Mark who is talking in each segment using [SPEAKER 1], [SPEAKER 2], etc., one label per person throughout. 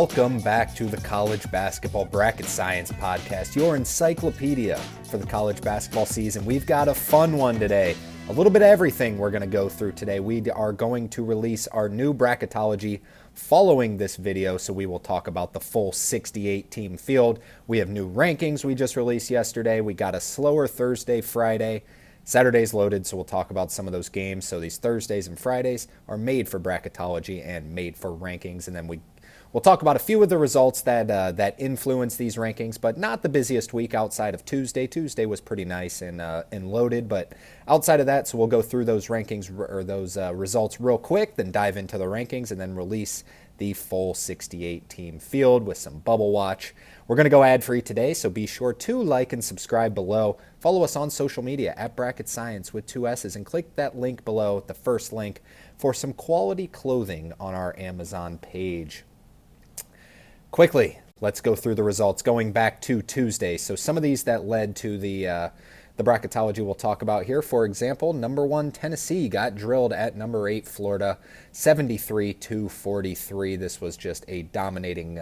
[SPEAKER 1] welcome back to the College Basketball Bracket Science Podcast, your encyclopedia for the college basketball season. We've got a fun one today. A little bit of everything we're going to go through today. We are going to release our new Bracketology following this video, so we will talk about the full 68-team field. We have new rankings we just released yesterday. We got a slower Thursday, Friday. Saturday's loaded, so we'll talk about some of those games. So these Thursdays and Fridays are made for Bracketology and made for rankings, and then we'll talk about a few of the results that influence these rankings, but not the busiest week outside of Tuesday. Tuesday was pretty nice and loaded, but outside of that, so we'll go through those rankings or those results real quick, then dive into the rankings, and then release the full 68-team field with some bubble watch. We're going to go ad-free today, so be sure to like and subscribe below. Follow us on social media at Bracket Science with 2 S's, and click that link below, the first link, for some quality clothing on our Amazon page. Quickly, let's go through the results going back to Tuesday. So some of these that led to the Bracketology we'll talk about here. For example, number 1 Tennessee got drilled at number 8 Florida, 73-43. This was just a dominating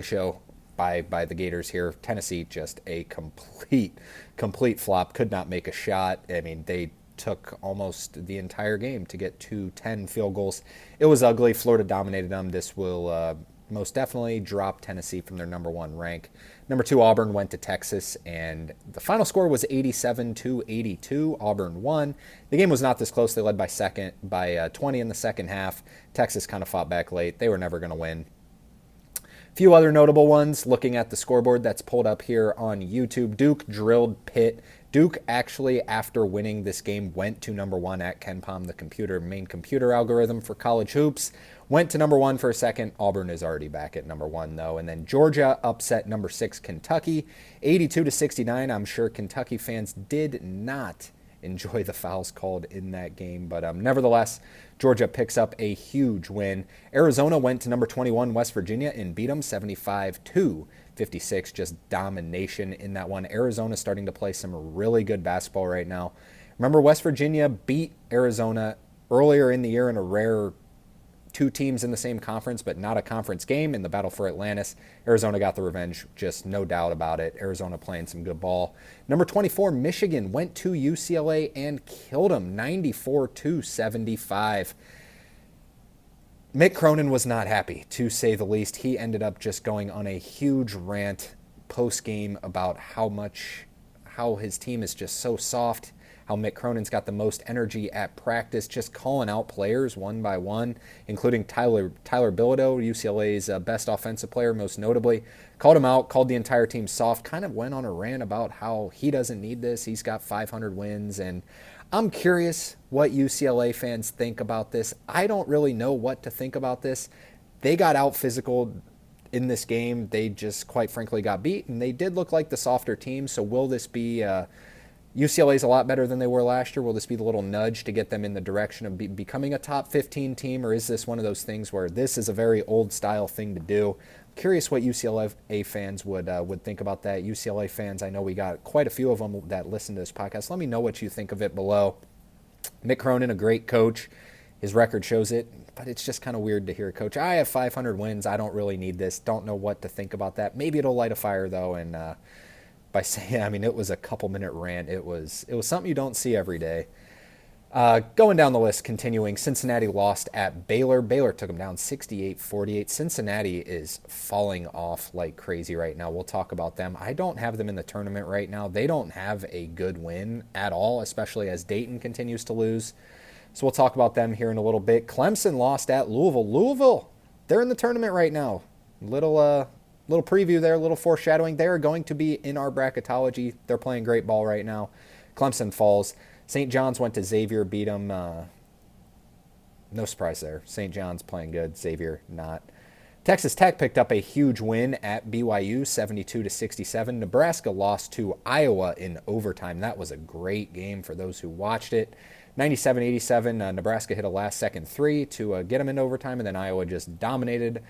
[SPEAKER 1] show by the Gators here. Tennessee just a complete flop. Could not make a shot. I mean, they took almost the entire game to get to 10 field goals. It was ugly. Florida dominated them. This will most definitely drop Tennessee from their number 1 rank. Number 2 Auburn went to Texas, and the final score was 87-82. Auburn won. The game was not this close. They led by 20 in the second half. Texas kind of fought back late. They were never going to win. A few other notable ones, looking at the scoreboard that's pulled up here on YouTube. Duke drilled Pitt. Duke actually, after winning this game, went to number 1 at KenPom, the main computer algorithm for college hoops. Went to number 1 for a second. Auburn is already back at number 1, though. And then Georgia upset number 6 Kentucky, 82-69. I'm sure Kentucky fans did not enjoy the fouls called in that game, but nevertheless, Georgia picks up a huge win. Arizona went to number 21 West Virginia and beat them 75-56. Just domination in that one. Arizona starting to play some really good basketball right now. Remember, West Virginia beat Arizona earlier in the year in a rare 2 teams in the same conference, but not a conference game in the battle for Atlantis. Arizona got the revenge, just no doubt about it. Arizona playing some good ball. Number 24, Michigan went to UCLA and killed them 94-75. Mick Cronin was not happy, to say the least. He ended up just going on a huge rant post-game about how his team is just so soft, how Mick Cronin's got the most energy at practice, just calling out players one by one, including Tyler Bilodeau, UCLA's best offensive player, most notably. Called him out, called the entire team soft, kind of went on a rant about how he doesn't need this. He's got 500 wins, and I'm curious what UCLA fans think about this. I don't really know what to think about this. They got out physical in this game. They just, quite frankly, got beat, and they did look like the softer team. So will this be UCLA's a lot better than they were last year? Will this be the little nudge to get them in the direction of becoming a top 15 team, or is this one of those things where this is a very old-style thing to do? I'm curious what UCLA fans would think about that. UCLA fans, I know we got quite a few of them that listen to this podcast. Let me know what you think of it below. Mick Cronin, a great coach. His record shows it, but it's just kind of weird to hear a coach, I have 500 wins, I don't really need this. Don't know what to think about that. Maybe it'll light a fire, though, and by saying, I mean, it was a couple-minute rant. It was something you don't see every day. Going down the list, continuing, Cincinnati lost at Baylor. Baylor took them down 68-48. Cincinnati is falling off like crazy right now. We'll talk about them. I don't have them in the tournament right now. They don't have a good win at all, especially as Dayton continues to lose. So we'll talk about them here in a little bit. Clemson lost at Louisville. Louisville, they're in the tournament right now. Little preview there, a little foreshadowing. They are going to be in our Bracketology. They're playing great ball right now. Clemson falls. St. John's went to Xavier, beat them. No surprise there. St. John's playing good, Xavier not. Texas Tech picked up a huge win at BYU, 72-67. Nebraska lost to Iowa in overtime. That was a great game for those who watched it. 97-87, Nebraska hit a last-second 3 to get them into overtime, and then Iowa just dominated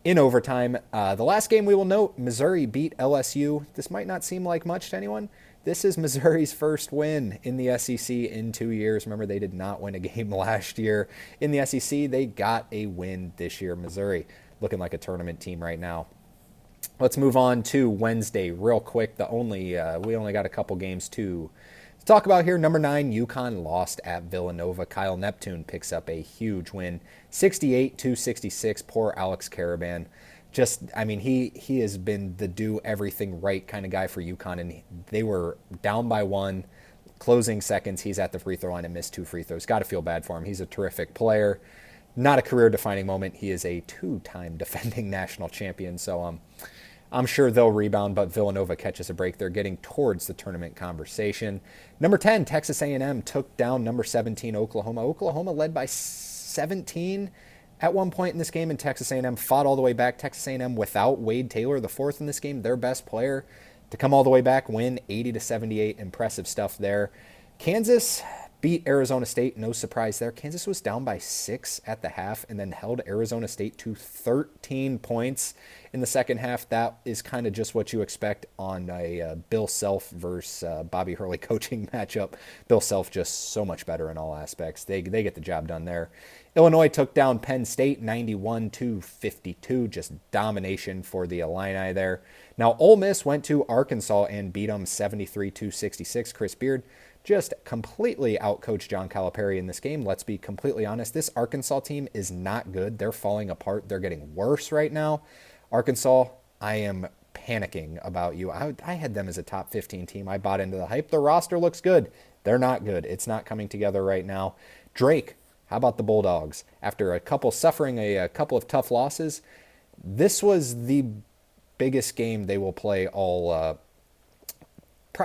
[SPEAKER 1] in overtime. The last game we will note, Missouri beat LSU. This might not seem like much to anyone. This is Missouri's first win in the SEC in 2 years. Remember, they did not win a game last year in the SEC. They got a win this year. Missouri looking like a tournament team right now. Let's move on to Wednesday real quick. We only got a couple games to talk about here. Number 9, UConn lost at Villanova. Kyle Neptune picks up a huge win, 68-66. Poor Alex Karaban. He has been the do everything right kind of guy for UConn, and they were down by 1, closing seconds. He's at the free throw line and missed 2 free throws. Got to feel bad for him. He's a terrific player. Not a career-defining moment. He is a 2-time defending national champion, so I'm sure they'll rebound, but Villanova catches a break. They're getting towards the tournament conversation. Number 10, Texas A&M took down number 17, Oklahoma. Oklahoma led by 17 at one point in this game, and Texas A&M fought all the way back. Texas A&M without Wade Taylor, the fourth in this game, their best player, to come all the way back, win 80-78. Impressive stuff there. Kansas beat Arizona State. No surprise there. Kansas was down by 6 at the half and then held Arizona State to 13 points in the second half. That is kind of just what you expect on a Bill Self versus Bobby Hurley coaching matchup. Bill Self just so much better in all aspects. They get the job done there. Illinois took down Penn State 91-52. Just domination for the Illini there. Now Ole Miss went to Arkansas and beat them 73-66. Chris Beard just completely outcoached John Calipari in this game. Let's be completely honest. This Arkansas team is not good. They're falling apart. They're getting worse right now. Arkansas, I am panicking about you. I had them as a top 15 team. I bought into the hype. The roster looks good. They're not good. It's not coming together right now. Drake, how about the Bulldogs? After suffering a couple of tough losses, this was the biggest game they will play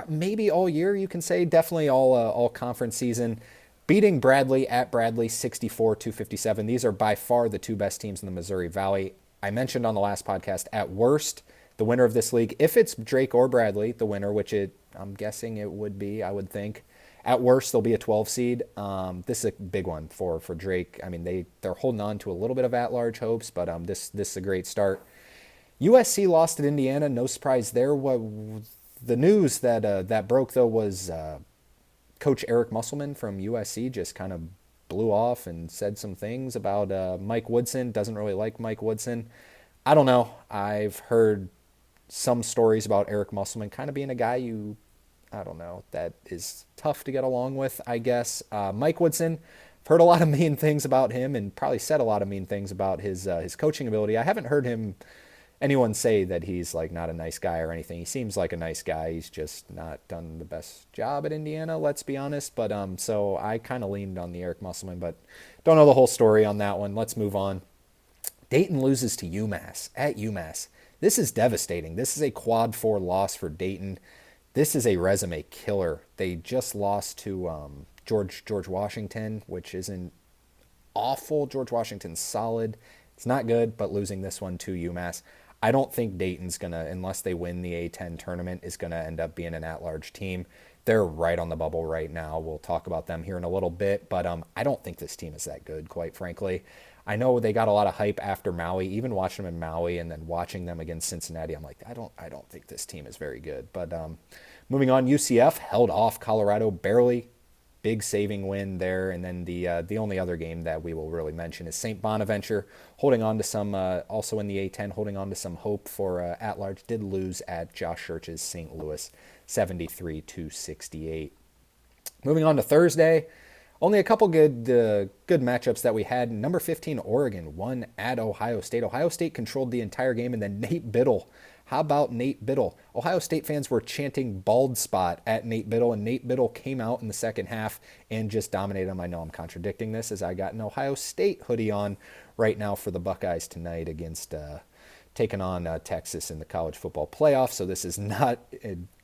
[SPEAKER 1] maybe all year, you can say. Definitely all conference season. Beating Bradley at Bradley 64-57. These are by far the 2 best teams in the Missouri Valley. I mentioned on the last podcast, at worst, the winner of this league, if it's Drake or Bradley, the winner, I'm guessing it would be, I would think. At worst, they'll be a 12 seed. This is a big one for Drake. I mean, they're holding on to a little bit of at-large hopes, but this is a great start. USC lost at Indiana. No surprise there. The news that broke, though, was Coach Eric Musselman from USC just kind of blew off and said some things about Mike Woodson. Doesn't really like Mike Woodson. I don't know. I've heard some stories about Eric Musselman kind of being a guy that is tough to get along with, I guess. Mike Woodson, I've heard a lot of mean things about him and probably said a lot of mean things about his coaching ability. I haven't heard anyone say that he's like not a nice guy or anything. He seems like a nice guy. He's just not done the best job at Indiana, let's be honest. But so I kind of leaned on the Eric Musselman, but don't know the whole story on that one. Let's move on. Dayton loses to UMass at UMass. This is devastating. This is a quad 4 loss for Dayton. This is a resume killer. They just lost to George Washington, which isn't awful. George Washington's solid. It's not good, but losing this one to UMass. I don't think Dayton's going to, unless they win the A-10 tournament, is going to end up being an at-large team. They're right on the bubble right now. We'll talk about them here in a little bit, but I don't think this team is that good, quite frankly. I know they got a lot of hype after Maui, even watching them in Maui and then watching them against Cincinnati. I'm like, I don't think this team is very good. But moving on, UCF held off Colorado barely. Big saving win there. And then the only other game that we will really mention is St. Bonaventure holding on to some, also in the A-10, holding on to some hope for at-large. Did lose at Josh Church's St. Louis 73-68. Moving on to Thursday. Only a couple good matchups that we had. Number 15, Oregon, won at Ohio State. Ohio State controlled the entire game, and then Nate Biddle. How about Nate Biddle? Ohio State fans were chanting bald spot at Nate Biddle, and Nate Biddle came out in the second half and just dominated them. I know I'm contradicting this, as I got an Ohio State hoodie on right now for the Buckeyes tonight against taking on Texas in the college football playoff. So this is not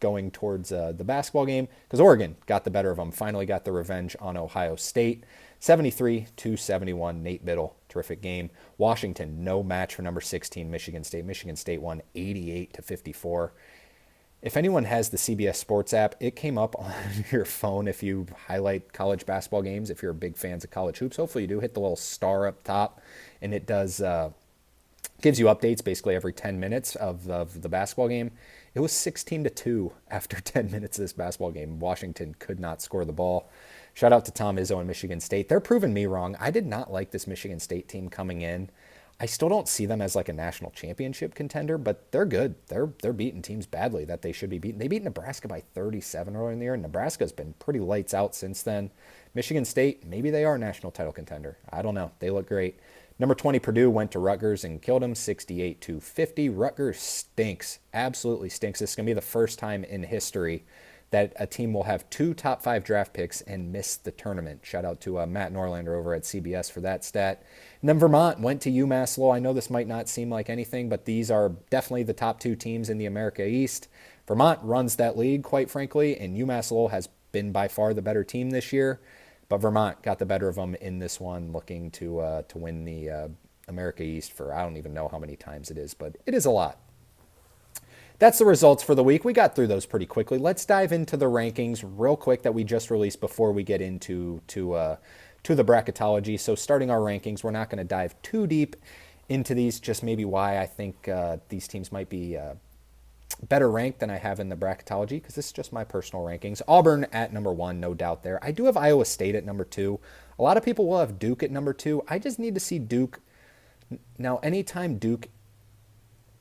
[SPEAKER 1] going towards the basketball game, because Oregon got the better of them, finally got the revenge on Ohio State. 73-71, Nate Biddle, terrific game. Washington, no match for number 16, Michigan State. Michigan State won 88-54. If anyone has the CBS Sports app, it came up on your phone if you highlight college basketball games, if you're big fans of college hoops. Hopefully you do. Hit the little star up top, and it does gives you updates basically every 10 minutes of the basketball game. It was 16-2 after 10 minutes of this basketball game. Washington could not score the ball. Shout out to Tom Izzo and Michigan State. They're proving me wrong. I did not like this Michigan State team coming in. I still don't see them as like a national championship contender, but they're good. They're beating teams badly that they should be beaten. They beat Nebraska by 37 earlier in the year, and Nebraska's been pretty lights out since then. Michigan State, maybe they are a national title contender. I don't know. They look great. Number 20 Purdue went to Rutgers and killed them 68-50. Rutgers stinks, absolutely stinks. This is going to be the first time in history that a team will have 2 top 5 draft picks and miss the tournament. Shout out to Matt Norlander over at CBS for that stat. And then Vermont went to UMass Lowell. I know this might not seem like anything, but these are definitely the top 2 teams in the America East. Vermont runs that league, quite frankly, and UMass Lowell has been by far the better team this year. But Vermont got the better of them in this one, looking to win the America East for I don't even know how many times it is, but it is a lot. That's the results for the week. We got through those pretty quickly. Let's dive into the rankings real quick that we just released before we get into the bracketology. So starting our rankings, we're not going to dive too deep into these, just maybe why I think these teams might be better ranked than I have in the bracketology, because this is just my personal rankings. Auburn at number 1, no doubt there. I do have Iowa State at number 2. A lot of people will have Duke at number 2. I just need to see Duke. Now, anytime Duke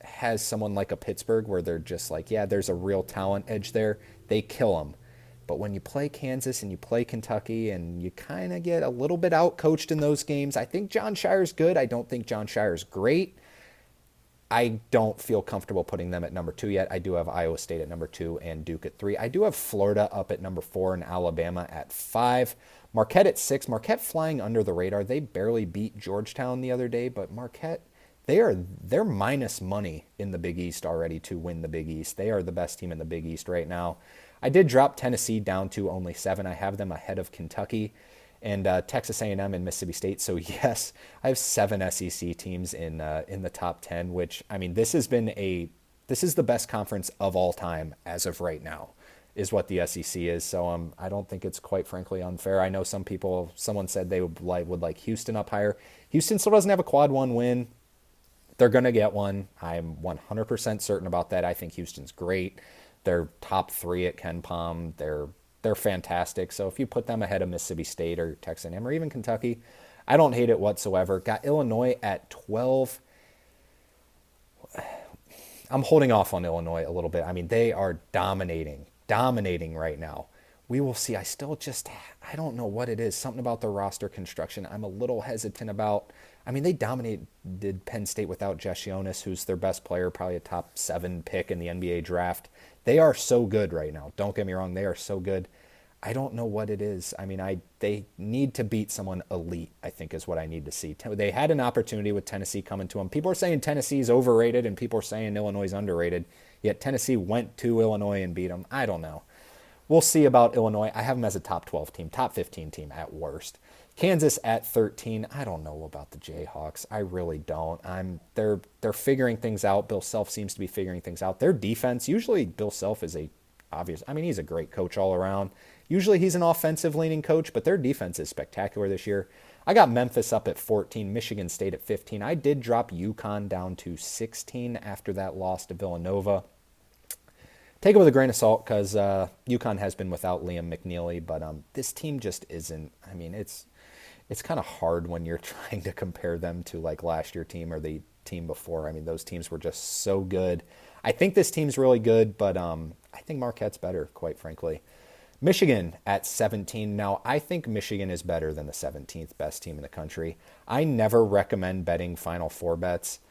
[SPEAKER 1] has someone like a Pittsburgh where they're just like, yeah, there's a real talent edge there, they kill them. But when you play Kansas and you play Kentucky and you kind of get a little bit out-coached in those games, I think Jon Scheyer's good. I don't think Jon Scheyer's great. I don't feel comfortable putting them at number 2 yet. I do have Iowa State at number 2 and Duke at 3. I do have Florida up at number 4 and Alabama at 5. Marquette at 6. Marquette flying under the radar. They barely beat Georgetown the other day, but Marquette, they're minus money in the Big East already to win the Big East. They are the best team in the Big East right now. I did drop Tennessee down to only 7. I have them ahead of Kentucky and Texas A&M and Mississippi State. So yes, I have 7 SEC teams in the top 10. Which, I mean, this is the best conference of all time as of right now, is what the SEC is. So I don't think it's quite frankly unfair. I know someone said they would like Houston up higher. Houston still doesn't have a quad 1 win. They're going to get one. I'm 100% certain about that. I think Houston's great. They're top 3 at Ken Pom. They're fantastic. So if you put them ahead of Mississippi State or Texas A&M or even Kentucky, I don't hate it whatsoever. Got Illinois at 12. I'm holding off on Illinois a little bit. I mean, they are dominating right now. We will see. I don't know what it is. Something about the roster construction I'm a little hesitant about. I mean, they dominated Penn State without Jess Jonas, who's their best player, probably a top 7 pick in the NBA draft. They are so good right now. Don't get me wrong. They are so good. I don't know what it is. I mean, they need to beat someone elite, I think, is what I need to see. They had an opportunity with Tennessee coming to them. People are saying Tennessee's overrated and people are saying Illinois is underrated, yet Tennessee went to Illinois and beat them. I don't know. We'll see about Illinois. I have them as a top 12 team, top 15 team at worst. Kansas at 13. I don't know about the Jayhawks. I really don't. They're figuring things out. Bill Self seems to be figuring things out. Their defense, usually Bill Self is he's a great coach all around. Usually he's an offensive-leaning coach, but their defense is spectacular this year. I got Memphis up at 14, Michigan State at 15. I did drop UConn down to 16 after that loss to Villanova. Take it with a grain of salt because UConn has been without Liam McNeely, but this team just isn't. I mean, it's kind of hard when you're trying to compare them to like last year's team or the team before. I mean, those teams were just so good. I think this team's really good, but I think Marquette's better, quite frankly. Michigan at 17. Now, I think Michigan is better than the 17th best team in the country. I never recommend betting Final Four bets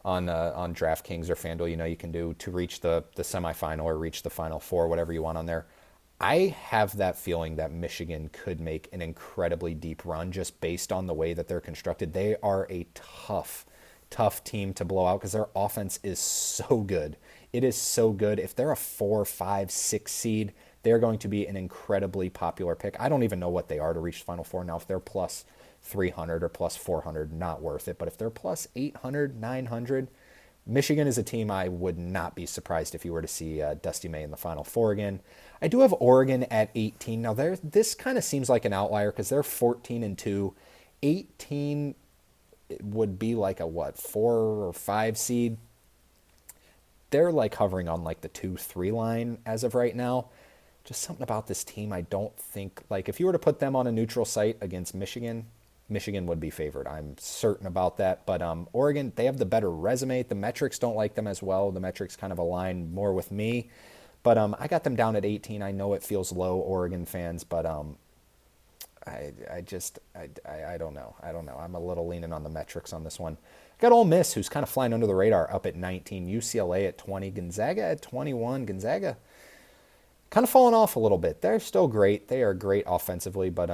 [SPEAKER 1] on DraftKings or FanDuel. You know, you can do to reach the semifinal or reach the Final Four, whatever you want on there. I have that feeling that Michigan could make an incredibly deep run just based on the way that they're constructed. They are a tough team to blow out because their offense is so good. It is so good. If they're a 4, 5, 6 seed, they're going to be an incredibly popular pick. I don't even know what they are to reach the Final Four now. If they're plus 300 or plus 400, not worth it. But if they're plus 800, 900, Michigan is a team I would not be surprised if you were to see Dusty May in the Final Four again. I do have Oregon at 18. Now, this kind of seems like an outlier because they're 14-2. 18 would be like a, 4 or 5 seed. They're like hovering on like the 2-3 line as of right now. Just something about this team I don't think, like if you were to put them on a neutral site against Michigan, Michigan would be favored. I'm certain about that. But Oregon, they have the better resume. The metrics don't like them as well. The metrics kind of align more with me. But I got them down at 18. I know it feels low, Oregon fans, but I don't know. I don't know. I'm a little leaning on the metrics on this one. Got Ole Miss, who's kind of flying under the radar, up at 19. UCLA at 20. Gonzaga at 21. Gonzaga kind of falling off a little bit. They're still great. They are great offensively, but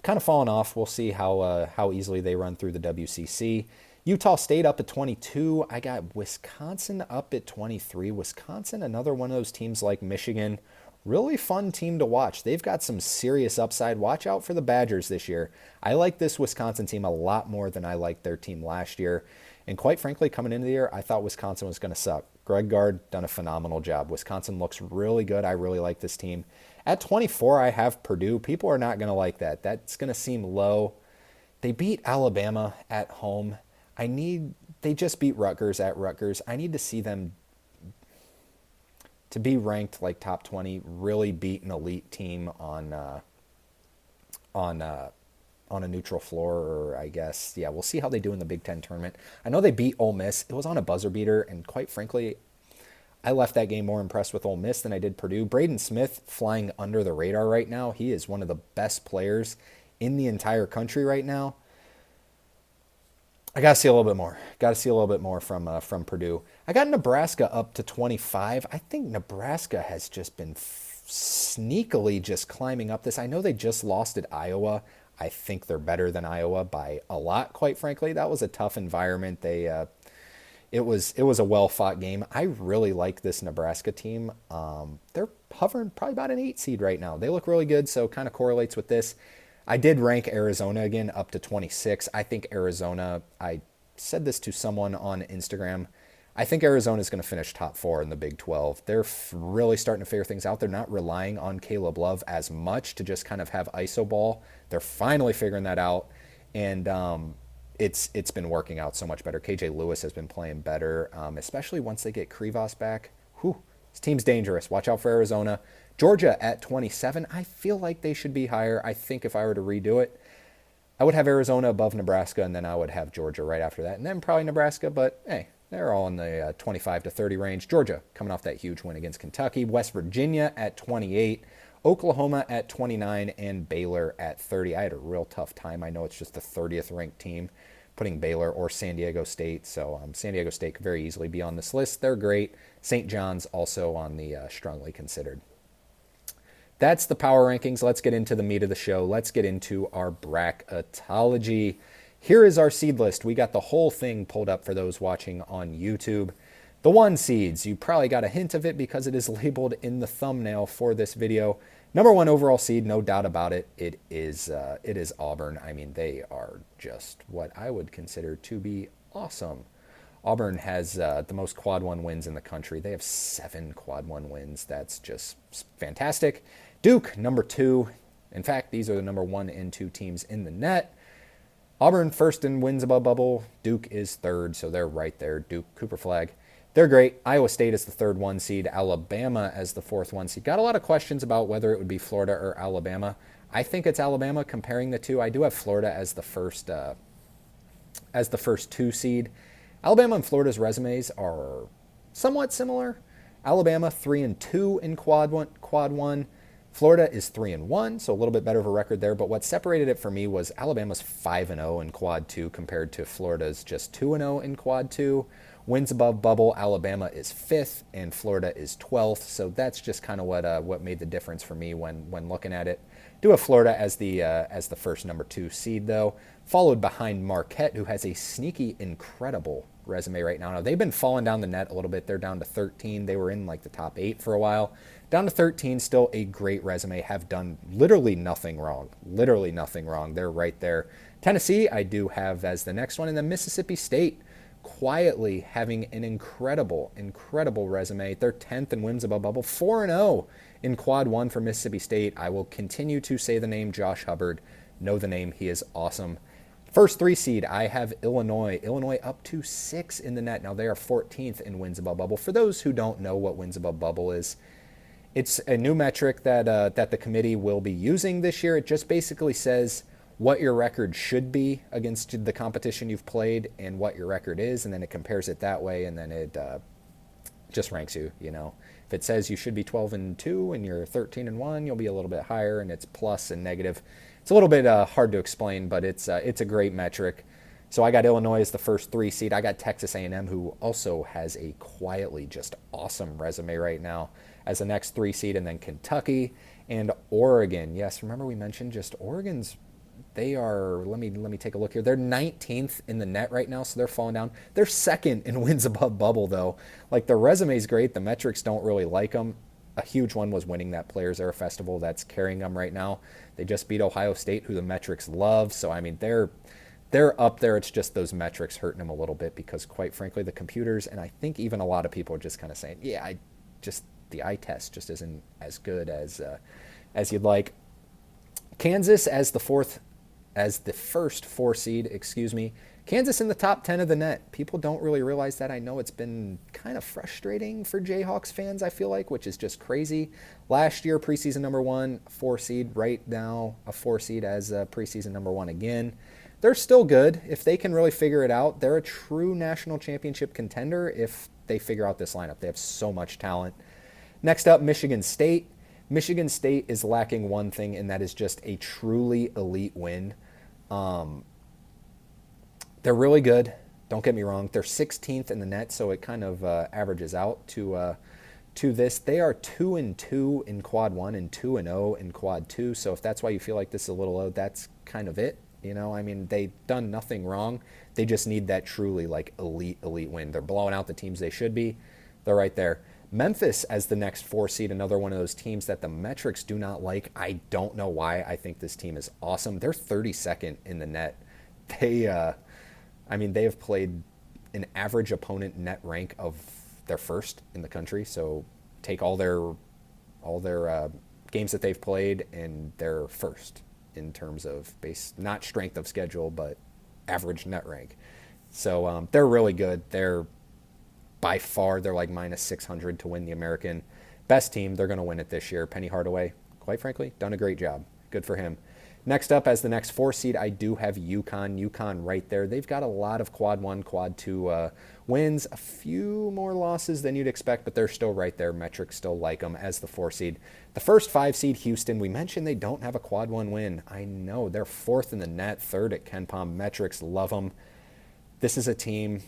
[SPEAKER 1] kind of falling off. We'll see how easily they run through the WCC. Utah State up at 22. I got Wisconsin up at 23. Wisconsin, another one of those teams like Michigan. Really fun team to watch. They've got some serious upside. Watch out for the Badgers this year. I like this Wisconsin team a lot more than I liked their team last year. And quite frankly, coming into the year, I thought Wisconsin was going to suck. Greg Gard done a phenomenal job. Wisconsin looks really good. I really like this team. At 24, I have Purdue. People are not going to like that. That's going to seem low. They beat Alabama at home. They just beat Rutgers at Rutgers. I need to see them to be ranked like top 20, really beat an elite team on a neutral floor, or I guess, yeah, we'll see how they do in the Big Ten tournament. I know they beat Ole Miss. It was on a buzzer beater, and quite frankly, I left that game more impressed with Ole Miss than I did Purdue. Braden Smith flying under the radar right now. He is one of the best players in the entire country right now. I got to see a little bit more. Got to see a little bit more from Purdue. I got Nebraska up to 25. I think Nebraska has just been sneakily just climbing up this. I know they just lost at Iowa. I think they're better than Iowa by a lot, quite frankly. That was a tough environment. It was a well-fought game. I really like this Nebraska team. They're hovering probably about an 8 seed right now. They look really good, so kind of correlates with this. I did rank Arizona again up to 26. I think Arizona, I said this to someone on Instagram, I think Arizona is going to finish top 4 in the Big 12. They're really starting to figure things out. They're not relying on Caleb Love as much to just kind of have iso ball. They're finally figuring that out, and it's been working out so much better. KJ Lewis has been playing better, especially once they get Krivas back. Whew, this team's dangerous. Watch out for Arizona. Georgia at 27. I feel like they should be higher. I think if I were to redo it, I would have Arizona above Nebraska, and then I would have Georgia right after that, and then probably Nebraska, but hey, they're all in the 25 to 30 range. Georgia coming off that huge win against Kentucky. West Virginia at 28. Oklahoma at 29, and Baylor at 30. I had a real tough time. I know it's just the 30th ranked team, putting Baylor or San Diego State. So San Diego State could very easily be on this list. They're great. St. John's also on the strongly considered. That's the power rankings. Let's get into the meat of the show. Let's get into our bracketology. Here is our seed list. We got the whole thing pulled up for those watching on YouTube. The 1 seeds, you probably got a hint of it because it is labeled in the thumbnail for this video. Number 1 overall seed, no doubt about it. It is Auburn. I mean, they are just what I would consider to be awesome. Auburn has the most quad 1 wins in the country. They have 7 quad 1 wins. That's just fantastic. Duke, number 2. In fact, these are the number 1 and 2 teams in the net. Auburn first in wins above bubble. Duke is 3rd, so they're right there. Duke, Cooper Flag. They're great. Iowa State is the 3rd 1 seed. Alabama as the 4th 1 seed. Got a lot of questions about whether it would be Florida or Alabama. I think it's Alabama comparing the two. I do have Florida as the first 2 seed. Alabama and Florida's resumes are somewhat similar. Alabama 3-2 in quad 1. Florida is 3-1, so a little bit better of a record there. But what separated it for me was Alabama's 5-0 in quad 2 compared to Florida's just 2-0 in quad 2. Wins above bubble, Alabama is 5th and Florida is 12th. So that's just kind of what made the difference for me when looking at it. Do have Florida as the first number 2 seed though, followed behind Marquette, who has a sneaky, incredible resume right now. Now they've been falling down the net a little bit. They're down to 13. They were in like the top 8 for a while. Down to 13, still a great resume. Have done literally nothing wrong. Literally nothing wrong. They're right there. Tennessee, I do have as the next one, and then Mississippi State, quietly having an incredible resume. They're 10th in wins above bubble, 4-0 in quad 1 for Mississippi State. I will continue to say the name Josh Hubbard. Know the name. He is awesome. First 3 seed, I have Illinois. Illinois up to 6 in the net. Now they are 14th in wins above bubble. For those who don't know what wins above bubble is, it's a new metric that the committee will be using this year. It just basically says what your record should be against the competition you've played and what your record is, and then it compares it that way, and then it just ranks you. If it says you should be 12-2 and you're 13-1, you'll be a little bit higher, and it's plus and negative. It's a little bit hard to explain, but it's a great metric. So I got Illinois as the first 3 seed. I got Texas A&M, who also has a quietly just awesome resume right now, as the next 3 seed, and then Kentucky and Oregon. Yes, remember we mentioned just Oregon's. They are, let me take a look here. They're 19th in the net right now, so they're falling down. They're second in wins above bubble, though. Like, the resume's great. The metrics don't really like them. A huge one was winning that Players Era Festival. That's carrying them right now. They just beat Ohio State, who the metrics love. So, I mean, they're up there. It's just those metrics hurting them a little bit because, quite frankly, the computers, and I think even a lot of people are just kind of saying, yeah, the eye test just isn't as good as you'd like. Kansas as the first 4 seed, Kansas in the top 10 of the net. People don't really realize that. I know it's been kind of frustrating for Jayhawks fans, I feel like, which is just crazy. Last year, preseason number 1, 4 seed. Right now, a 4 seed as a preseason number 1 again. They're still good. If they can really figure it out, they're a true national championship contender if they figure out this lineup. They have so much talent. Next up, Michigan State. Michigan State is lacking one thing, and that is just a truly elite win. They're really good. Don't get me wrong. They're 16th in the net, so it kind of averages out to this. They are 2-2 in quad 1 and 2-0 in quad 2. So if that's why you feel like this is a little low, that's kind of it. I mean, they've done nothing wrong. They just need that truly like elite win. They're blowing out the teams they should be. They're right there. Memphis as the next 4 seed, another one of those teams that the metrics do not like. I don't know why. I think this team is awesome. They're 32nd in the net. They have played an average opponent net rank of their first in the country. So take all their games that they've played, and they're first in terms of not strength of schedule, but average net rank. So they're really good. They're like minus 600 to win the American. Best team. They're going to win it this year. Penny Hardaway, quite frankly, done a great job. Good for him. Next up, as the next 4 seed, I do have UConn. UConn right there. They've got a lot of quad 1, quad 2 wins. A few more losses than you'd expect, but they're still right there. Metrics still like them as the 4 seed. The first 5 seed, Houston, we mentioned they don't have a quad 1 win. I know. They're 4th in the net, 3rd at KenPom. Metrics love them. This is a team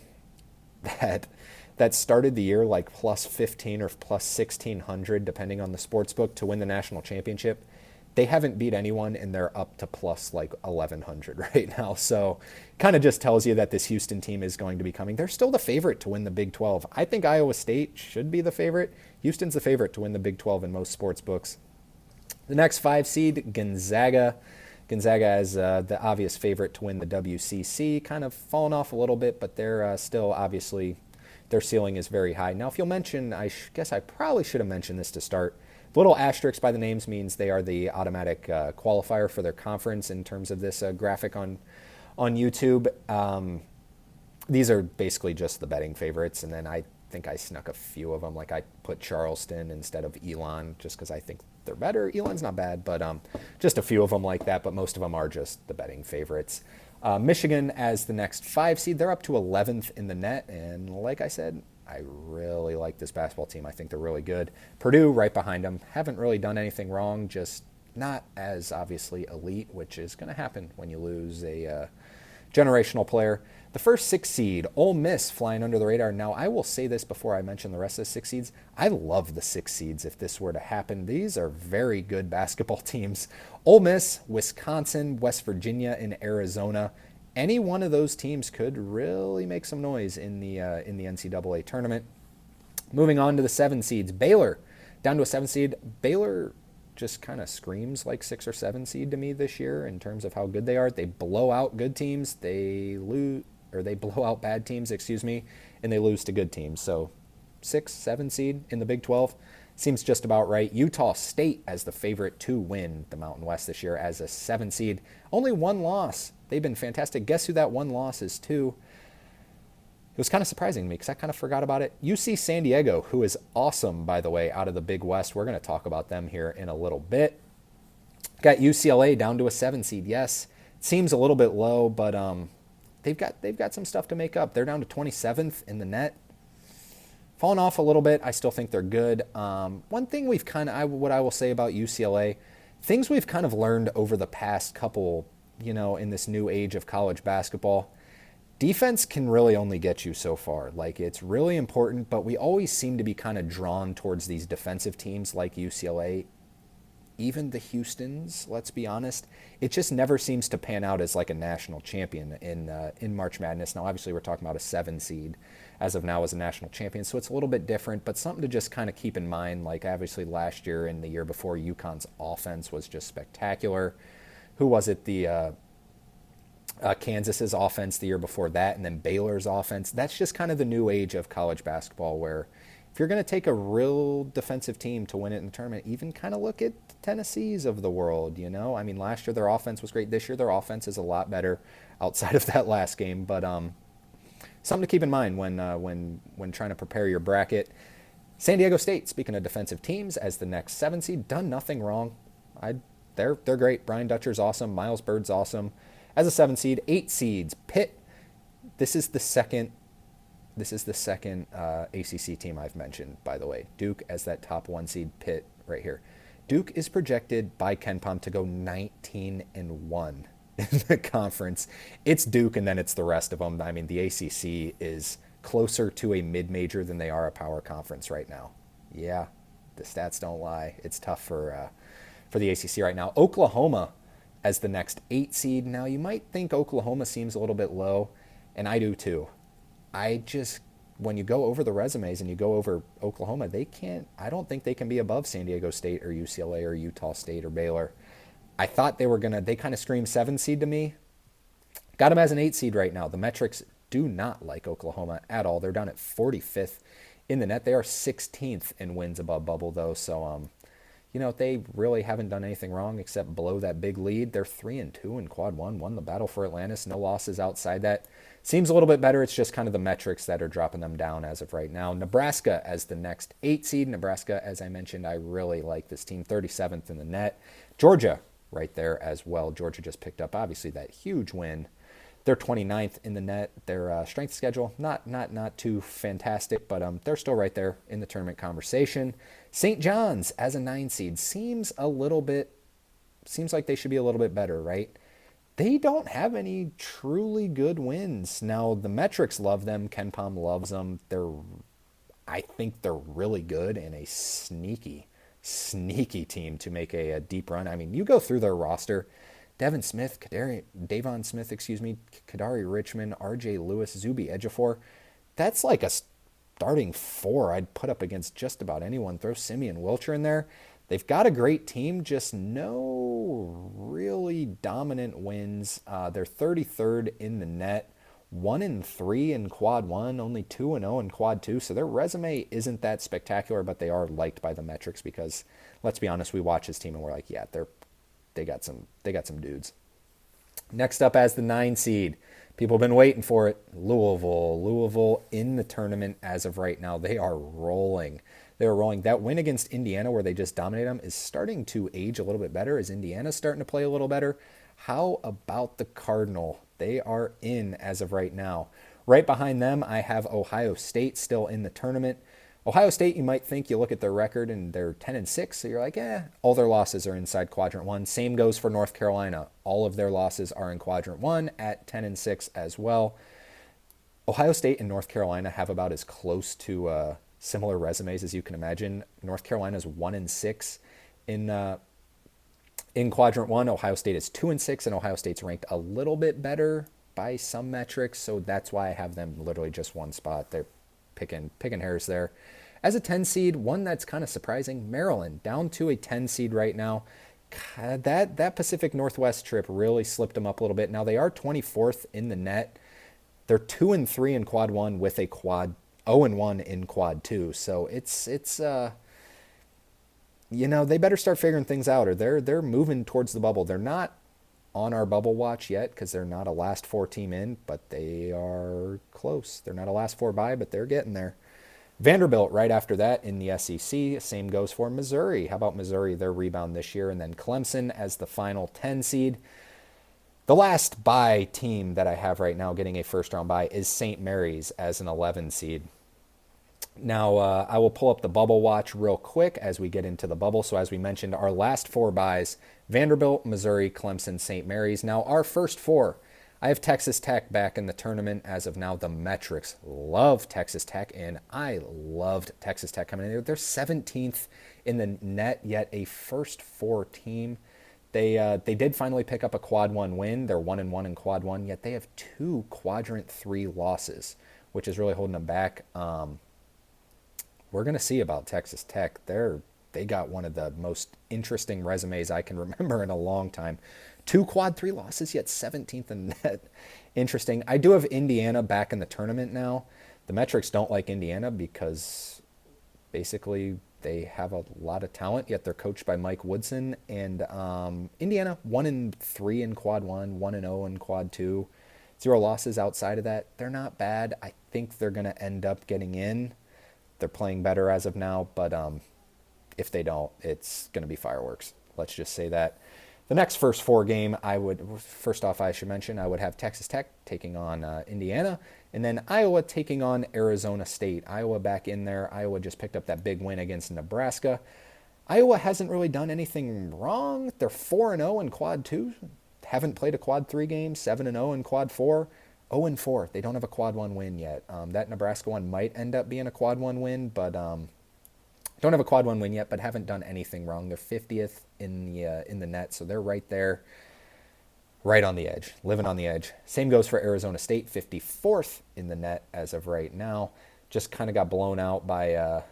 [SPEAKER 1] that started the year like plus 15 or plus 1,600, depending on the sports book, to win the national championship. They haven't beat anyone, and they're up to plus like 1,100 right now. So kind of just tells you that this Houston team is going to be coming. They're still the favorite to win the Big 12. I think Iowa State should be the favorite. Houston's the favorite to win the Big 12 in most sports books. The next 5 seed, Gonzaga. Gonzaga as the obvious favorite to win the WCC. Kind of fallen off a little bit, but they're still obviously, their ceiling is very high. Now, if you'll mention, I guess I probably should have mentioned this to start. The little asterisk by the names means they are the automatic qualifier for their conference in terms of this graphic on YouTube. These are basically just the betting favorites, and then I think I snuck a few of them. Like I put Charleston instead of Elon just because I think they're better. Elon's not bad, but just a few of them like that, but most of them are just the betting favorites. Michigan as the next 5 seed. They're up to 11th in the net, and like I said, I really like this basketball team. I think they're really good. Purdue right behind them. Haven't really done anything wrong, just not as obviously elite, which is going to happen when you lose a generational player. The first 6 seed, Ole Miss, flying under the radar. Now, I will say this before I mention the rest of the 6 seeds. I love the 6 seeds if this were to happen. These are very good basketball teams. Ole Miss, Wisconsin, West Virginia, and Arizona. Any one of those teams could really make some noise in the NCAA tournament. Moving on to the 7 seeds, Baylor down to a 7 seed. Baylor just kind of screams like 6 or 7 seed to me this year in terms of how good they are. They blow out good teams. They blow out bad teams, and they lose to good teams. So 6, 7 seed in the Big 12 seems just about right. Utah State as the favorite to win the Mountain West this year as a 7 seed. Only 1 loss. They've been fantastic. Guess who that 1 loss is to? It was kind of surprising to me because I kind of forgot about it. UC San Diego, who is awesome, by the way, out of the Big West. We're going to talk about them here in a little bit. Got UCLA down to a 7 seed. Yes, Seems a little bit low, but they've got some stuff to make up. They're down to 27th in the net. Fallen off a little bit. I still think they're good. One thing we've kind of, what I will say about UCLA, things we've kind of learned over the past couple, in this new age of college basketball, defense can really only get you so far. Like, it's really important, but we always seem to be kind of drawn towards these defensive teams like UCLA. Even the Houstons, let's be honest, it just never seems to pan out as like a national champion in March Madness. Now, obviously, we're talking about a 7 seed as of now as a national champion, so it's a little bit different, but something to just kind of keep in mind. Like, obviously, last year and the year before, UConn's offense was just spectacular. Who was it? The Kansas's offense the year before that, and then Baylor's offense. That's just kind of the new age of college basketball, where if you're going to take a real defensive team to win it in the tournament, even kind of look at the Tennessees of the world. I mean, last year their offense was great. This year their offense is a lot better outside of that last game. But something to keep in mind when trying to prepare your bracket. San Diego State, speaking of defensive teams, as the next 7 seed, done nothing wrong. They're great. Brian Dutcher's awesome. Miles Bird's awesome. As a 7 seed, 8 seeds, Pitt. This is the second ACC team I've mentioned, by the way. Duke as that top 1 seed, Pitt right here. Duke is projected by KenPom to go 19-1 in the conference. It's Duke, and then it's the rest of them. I mean, the ACC is closer to a mid-major than they are a power conference right now. Yeah, the stats don't lie. It's tough for the ACC right now. Oklahoma as the next 8 seed. Now, you might think Oklahoma seems a little bit low, and I do too. When you go over the resumes and you go over Oklahoma, I don't think they can be above San Diego State or UCLA or Utah State or Baylor. I thought they kind of screamed 7 seed to me. Got them as an 8 seed right now. The metrics do not like Oklahoma at all. They're down at 45th in the net. They are 16th in wins above bubble, though. So, they really haven't done anything wrong except blow that big lead. They're 3-2 in quad 1, won the battle for Atlantis. No losses outside that. Seems a little bit better. It's just kind of the metrics that are dropping them down as of right now. Nebraska as the next 8 seed. Nebraska, as I mentioned, I really like this team. 37th in the net. Georgia right there as well. Georgia just picked up, obviously, that huge win. They're 29th in the net. Their strength schedule, not too fantastic, but they're still right there in the tournament conversation. St. John's as a 9 seed seems like they should be a little bit better, right? They don't have any truly good wins. Now, the metrics love them. KenPom loves them. I think they're really good and a sneaky team to make a deep run. I mean, you go through their roster. Davon Smith, Kadari Richmond, R.J. Lewis, Zuby Ejiofor. That's like a starting 4 I'd put up against just about anyone. Throw Simeon Wilcher in there. They've got a great team, just no really dominant wins. They're 33rd in the net, 1-3 in quad 1, only 2-0 in quad 2. So their resume isn't that spectacular, but they are liked by the metrics because, let's be honest, we watch this team and we're like, yeah, they got some dudes. Next up as the 9 seed, people have been waiting for it. Louisville in the tournament as of right now. They are rolling. They're rolling. That win against Indiana where they just dominated them is starting to age a little bit better. Is Indiana starting to play a little better? How about the Cardinal? They are in as of right now. Right behind them, I have Ohio State still in the tournament. Ohio State, you might think, you look at their record and they're 10-6, so you're like, all their losses are inside quadrant 1. Same goes for North Carolina. All of their losses are in quadrant 1 at 10-6 as well. Ohio State and North Carolina have about as close to similar resumes as you can imagine. North Carolina's 1-6 in quadrant 1. Ohio State is 2-6, and Ohio State's ranked a little bit better by some metrics, so that's why I have them literally just one spot. They're picking hairs there. As a 10 seed, one that's kind of surprising, Maryland, down to a 10 seed right now. That Pacific Northwest trip really slipped them up a little bit. Now they are 24th in the net. They're 2-3 in quad 1 with a quad 0-1 in quad 2. So it's they better start figuring things out, or they're moving towards the bubble. They're not on our bubble watch yet because they're not a last 4 team in, but they are close. They're not a last 4 bye, but they're getting there. Vanderbilt right after that in the SEC. Same goes for Missouri. How about Missouri, their rebound this year? And then Clemson as the final 10 seed. The last bye team that I have right now getting a first round bye is St. Mary's as an 11 seed. Now, I will pull up the bubble watch real quick as we get into the bubble. So, as we mentioned, our last four byes: Vanderbilt, Missouri, Clemson, St. Mary's. Now, our first four, I have Texas Tech back in the tournament as of now. The metrics love Texas Tech, and I loved Texas Tech coming in. They're 17th in the net, yet a first four team. They did finally pick up a quad one win. They're 1-1 in quad one, yet they have two quadrant three losses, which is really holding them back. We're going to see about Texas Tech. They got one of the most interesting resumes I can remember in a long time. Two quad three losses, yet 17th in net. Interesting. I do have Indiana back in the tournament now. The metrics don't like Indiana because basically they have a lot of talent, yet they're coached by Mike Woodson. And Indiana, 1-3 in quad one, 1-0 in quad two. 0 losses outside of that. They're not bad. I think they're going to end up getting in. They're playing better as of now, but if they don't, it's going to be fireworks. Let's just say that. The next first four game, first off, I should mention, I would have Texas Tech taking on Indiana, and then Iowa taking on Arizona State. Iowa back in there. Iowa just picked up that big win against Nebraska. Iowa hasn't really done anything wrong. They're 4-0 in quad two. Haven't played a quad three game, 7-0 in quad four. 0-4. They don't have a quad one win yet. That Nebraska one might end up being a quad one win, but don't have a quad one win yet, but haven't done anything wrong. They're 50th in the net, so they're right there, right on the edge, living on the edge. Same goes for Arizona State, 54th in the net as of right now. Just kind of got blown out by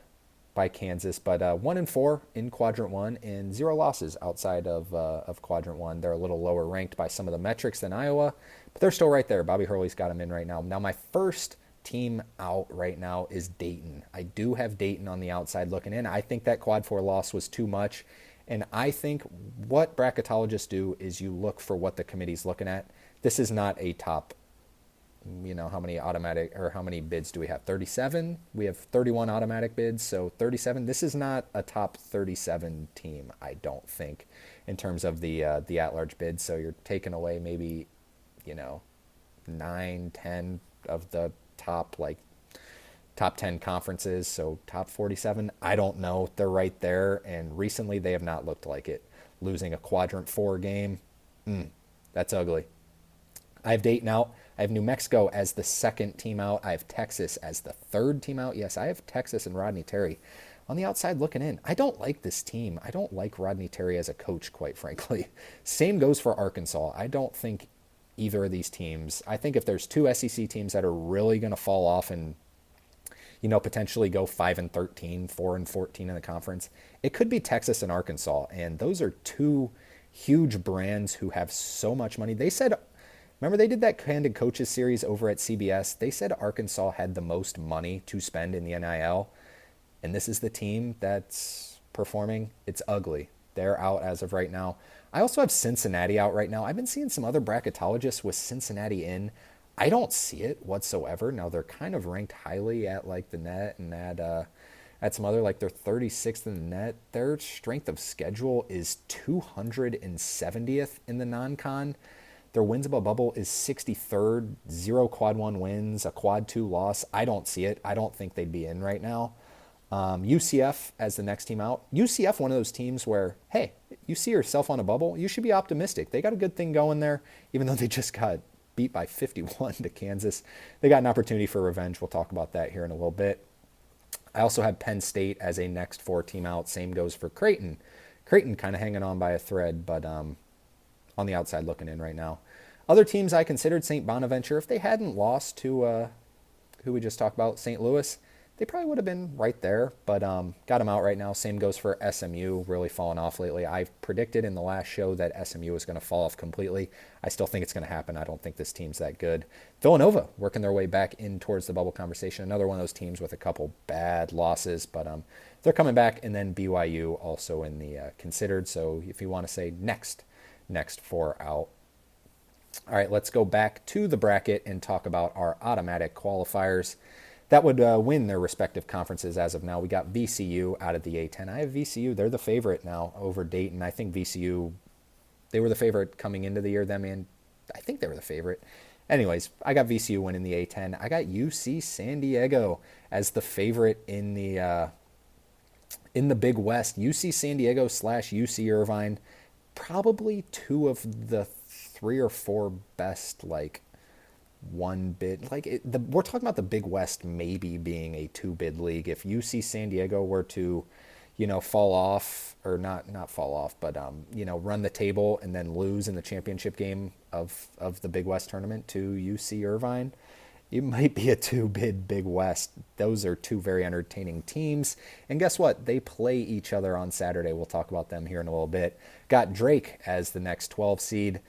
[SPEAKER 1] Kansas, but 1-4 in quadrant one and 0 losses outside of quadrant one. They're a little lower ranked by some of the metrics than Iowa, but they're still right there. Bobby Hurley's got them in right now. Now, my first team out right now is Dayton. I do have Dayton on the outside looking in. I think that quad four loss was too much, and I think what bracketologists do is you look for what the committee's looking at. This is not a top, how many bids do we have? 37? We have 31 automatic bids, so 37. This is not a top 37 team, I don't think, in terms of the at-large bids. So you're taking away maybe, 9, 10 of the top 10 conferences, so top 47. I don't know. They're right there, and recently they have not looked like it. Losing a quadrant 4 game, that's ugly. I have Dayton out. I have New Mexico as the second team out. I have Texas as the third team out. Yes, I have Texas and Rodney Terry on the outside looking in. I don't like this team. I don't like Rodney Terry as a coach, quite frankly. Same goes for Arkansas. I don't think either of these teams. I think if there's two SEC teams that are really going to fall off and potentially go 5-13, 4-14 in the conference, it could be Texas and Arkansas. And those are two huge brands who have so much money. Remember, they did that Candid Coaches series over at CBS. They said Arkansas had the most money to spend in the NIL, and this is the team that's performing. It's ugly. They're out as of right now. I also have Cincinnati out right now. I've been seeing some other bracketologists with Cincinnati in. I don't see it whatsoever. Now, they're kind of ranked highly at the net and at some other, they're 36th in the net. Their strength of schedule is 270th in the non-con. Their wins above bubble is 63rd, 0 quad 1 wins, a quad 2 loss. I don't see it. I don't think they'd be in right now. UCF as the next team out. UCF, one of those teams where, hey, you see yourself on a bubble, you should be optimistic. They got a good thing going there, even though they just got beat by 51 to Kansas. They got an opportunity for revenge. We'll talk about that here in a little bit. I also have Penn State as a next 4 team out. Same goes for Creighton. Creighton kind of hanging on by a thread, but on the outside looking in right now. Other teams I considered, St. Bonaventure. If they hadn't lost to who we just talked about, St. Louis, they probably would have been right there, but got them out right now. Same goes for SMU, really falling off lately. I've predicted in the last show that SMU is going to fall off completely. I still think it's going to happen. I don't think this team's that good. Villanova working their way back in towards the bubble conversation. Another one of those teams with a couple bad losses, but they're coming back. And then BYU also in the considered. So if you want to say next 4 out. All right, let's go back to the bracket and talk about our automatic qualifiers that would win their respective conferences as of now. We got VCU out of the A10. I have VCU. They're the favorite now over Dayton. I think VCU, they were the favorite coming into the year, them and I think they were the favorite. Anyways, I got VCU winning the A10. I got UC San Diego as the favorite in the Big West. UC San Diego slash UC Irvine, probably two of the three or four best one bid. We're talking about the Big West maybe being a two bid league. If UC San Diego were to, fall off, or not fall off, but run the table and then lose in the championship game of the Big West tournament to UC Irvine, it might be a two-bid Big West. Those are two very entertaining teams. And guess what? They play each other on Saturday. We'll talk about them here in a little bit. Got Drake as the next 12 seed,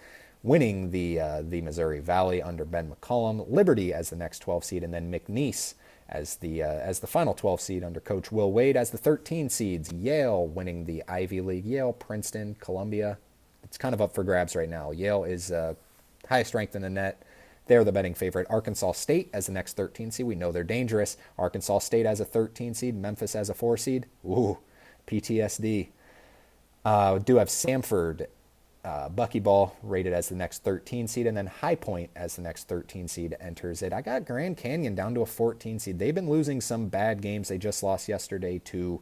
[SPEAKER 1] winning the Missouri Valley under Ben McCollum. Liberty as the next 12 seed, and then McNeese as the final 12 seed under Coach Will Wade as the 13 seeds. Yale winning the Ivy League. Yale, Princeton, Columbia. It's kind of up for grabs right now. Yale is highest ranked in the net. They're the betting favorite. Arkansas State as the next 13 seed. We know they're dangerous. Arkansas State as a 13 seed. Memphis as a 4 seed. Ooh, PTSD. Do have Samford, Buckyball rated as the next 13 seed, and then High Point as the next 13 seed enters it. I got Grand Canyon down to a 14 seed. They've been losing some bad games. They just lost yesterday to,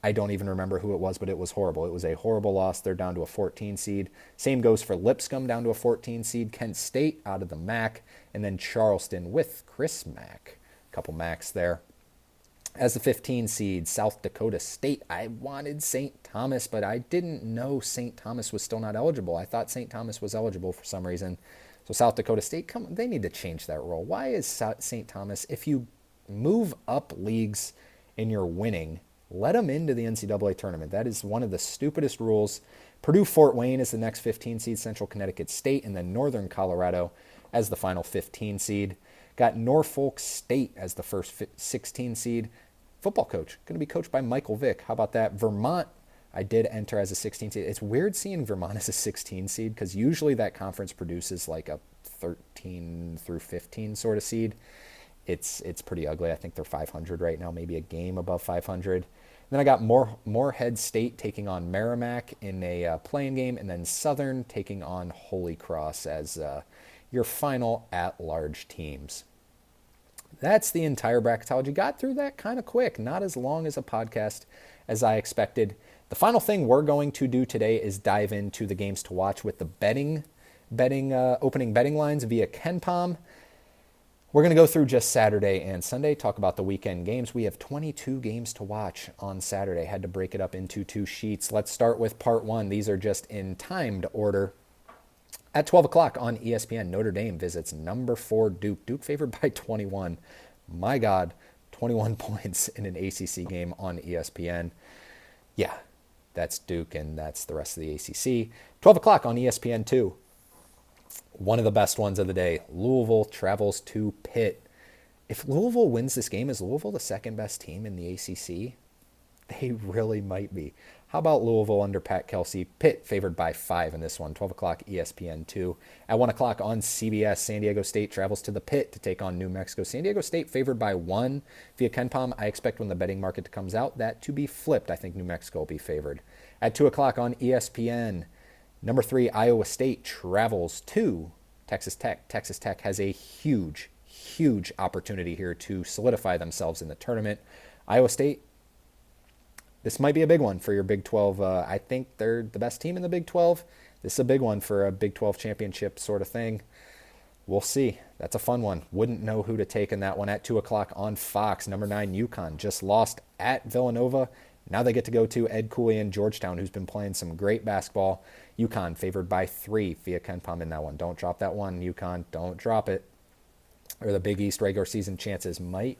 [SPEAKER 1] I don't even remember who it was, but it was horrible. It was a horrible loss. They're down to a 14 seed. Same goes for Lipscomb, down to a 14 seed. Kent State out of the MAC, and then Charleston with Chris Mack. A couple Macs there. As the 15 seed, South Dakota State. I wanted St. Thomas, but I didn't know St. Thomas was still not eligible. I thought St. Thomas was eligible for some reason. So South Dakota State, they need to change that rule. Why is St. Thomas, if you move up leagues and you're winning, let them into the NCAA tournament? That is one of the stupidest rules. Purdue Fort Wayne is the next 15 seed, Central Connecticut State, and then Northern Colorado as the final 15 seed. Got Norfolk State as the first 16 seed. Football coach, going to be coached by Michael Vick. How about that? Vermont, I did enter as a 16 seed. It's weird seeing Vermont as a 16 seed because usually that conference produces like a 13 through 15 sort of seed. It's pretty ugly. I think they're 500 right now, maybe a game above 500. Then I got Morehead State taking on Merrimack in a playing game, and then Southern taking on Holy Cross as your final at-large teams. That's the entire bracketology. Got through that kind of quick, not as long as a podcast as I expected. The final thing we're going to do today is dive into the games to watch with the opening betting lines via KenPom. We're going to go through just Saturday and Sunday, talk about the weekend games. We have 22 games to watch on Saturday. Had to break it up into two sheets. Let's start with part one. These are just in timed order. At 12 o'clock on ESPN, Notre Dame visits number 4 Duke. Duke favored by 21. My God, 21 points in an ACC game on ESPN. Yeah, that's Duke, and that's the rest of the ACC. 12 o'clock on ESPN2. One of the best ones of the day. Louisville travels to Pitt. If Louisville wins this game, is Louisville the second best team in the ACC? They really might be. How about Louisville under Pat Kelsey? Pitt favored by 5 in this one. 12 o'clock ESPN2. At 1 o'clock on CBS, San Diego State travels to the Pit to take on New Mexico. San Diego State favored by 1 via KenPom. I expect when the betting market comes out that to be flipped. I think New Mexico will be favored. At 2 o'clock on ESPN, number 3 Iowa State travels to Texas Tech. Texas Tech has a huge opportunity here to solidify themselves in the tournament. Iowa State, this might be a big one for your Big 12. I think they're the best team in the Big 12. This is a big one for a Big 12 championship sort of thing. We'll see. That's a fun one. Wouldn't know who to take in that one. At 2 o'clock on Fox, number 9 UConn just lost at Villanova. Now they get to go to Ed Cooley in Georgetown, who's been playing some great basketball. UConn favored by 3 via KenPom in that one. Don't drop that one, UConn. Don't drop it. Or the Big East regular season chances might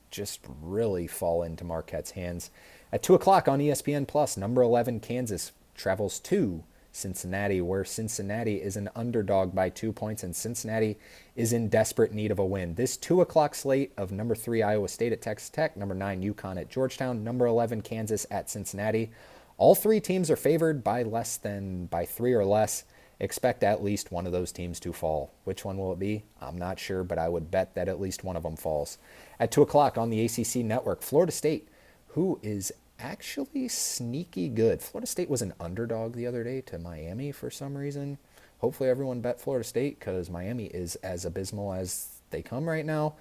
[SPEAKER 1] just really fall into Marquette's hands. At 2 o'clock on ESPN Plus, number 11 Kansas travels to Cincinnati, where Cincinnati is an underdog by 2 points, and Cincinnati is in desperate need of a win. This 2 o'clock slate of number 3 Iowa State at Texas Tech, number 9 UConn at Georgetown, number 11 Kansas at Cincinnati. All three teams are favored by 3 or less. Expect at least one of those teams to fall. Which one will it be? I'm not sure, but I would bet that at least one of them falls. At 2 o'clock on the ACC network, Florida State, who is actually sneaky good. Florida State was an underdog the other day to Miami for some reason. hopefully everyone bet Florida State because Miami is as abysmal as they come right now.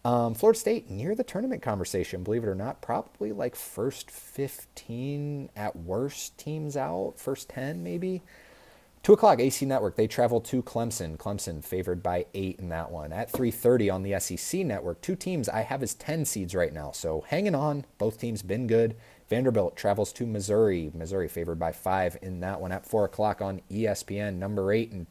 [SPEAKER 1] Florida State near the tournament conversation, believe it or not, probably like first 15 at worst teams out, first 10 maybe. 2 o'clock, AC Network, they travel to Clemson. Clemson favored by 8 in that one. At 3:30 on the SEC Network, 2 teams I have as 10 seeds right now. So hanging on, both teams been good. Vanderbilt travels to Missouri. Missouri favored by 5 in that one. At 4 o'clock on ESPN, number 8